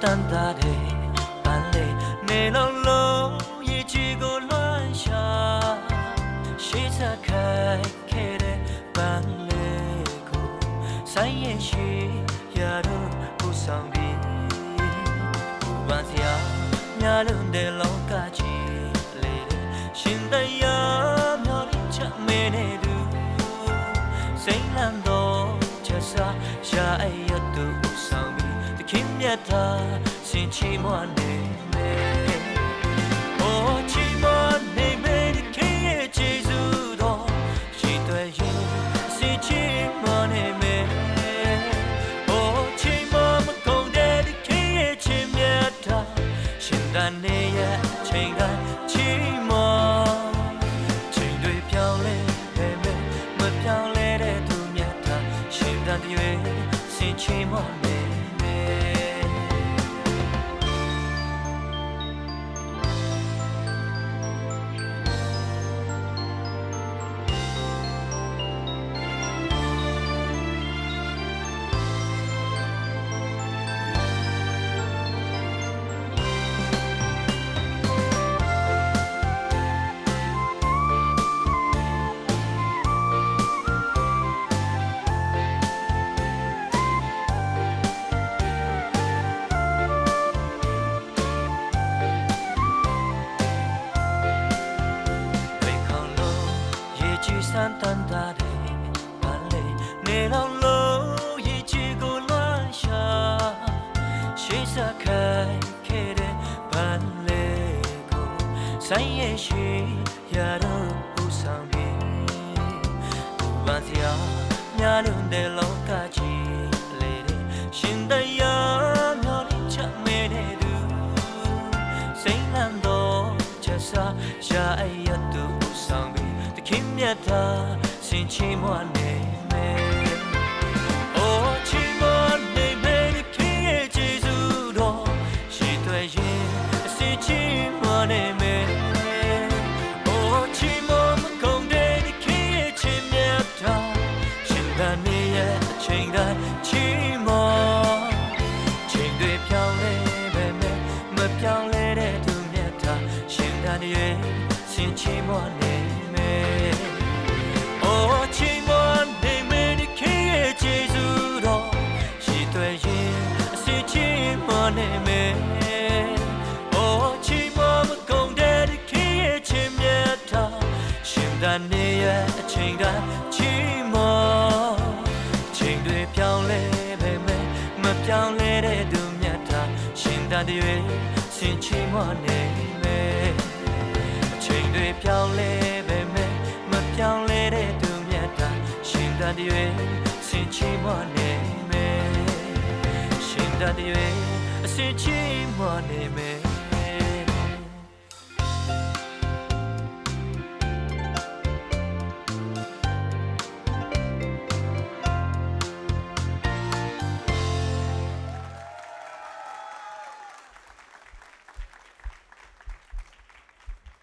တန်တာတဲ့ပန်းလေးနေလုံးလုံးရေကြီးကိုလွှမ်းရှာရှေးစခိုင်ခဲ့တဲ့ပန်းလေးကိုဆိုင်ရင်ရှိရတော့ကိုဆောင်ပြီးဘာစရာညာလုံးတဲ့လောကကြီးလေးရှင်တရားမျောချမဲနေသူစိတ်လန့်တော့ချက်စားရှာရတော့ဆောင်ပြီးခင်မြတ်တာစင်ချီမွနေမေအိုချီမွနေမေခင်ရဲ့ဂျေဇုတော်ရှိတွေ့ရင်စင်ချီမွနေမေအိုချီမမကုန်တဲ့ခင်ရဲ့ချင်းမြတ်တာရှင်တန်နေရဲ့ချိန်တိုင်းချီမွချိန်တွေပြောင်းလဲပေမဲ့မပြောင်းလဲတဲ့သူမြတ်တာရှင်တန်တွေစင်ချီမွနေစမ်းတန်တာတဲ့ပန်းလေးနေလုံးလုံးရေကြီးကိုလွှမ်းရှာရှေးစခိုင်ခဲ့တဲ့ပန်းလေးကိုဆိုင်ရဲ့ရှိရတော့ဦးဆောင်ပြီးဘာစရာညာလုံးတဲ့လောကကြီးလေးရှင်တရားမျောချမဲတဲ့သူစိတ်လန့်တော့ချက်စားရှာရတော့ဦးဆောင်ပြီးခင်မြတ်တာစင်ချီမွနေမေအိုချီမွနေမေခင်ရဲ့ဂျေဇုတော်ရှိတွေ့ရင်စင်ချီမွနေမေအိုချီမမကုန်တဲ့ခင်ရဲ့ချင်းမြတ်တာရှင်တန်နေရဲ့အချိန်တိုင်းချီမွချိန်တွေပြောင်းလဲပေမဲ့မပြောင်းလဲတဲ့သူမြတ်တာရှင်တန်ရဲ့စင်ချီမွနေနေမေအိုချီမမကုန်တဲ့ခင်ရဲ့ချင်းမြတ်တာရှင်တန်နေရဲ့အချိန်တိုင်းချီမချိန်တွေပြောင်းလဲပေမဲ့မပြောင်းလဲတဲ့သူမြတ်တာရှင်တန်တွေစင်ချီမနေမေချိန်တွေပြောင်းလဲပေမဲ့မပြောင်းလဲတဲ့သူမြတ်တာရှင်တန်တွေစင်ချီမနေမေရှင်တန်တွေအစင်ချီမနေမေ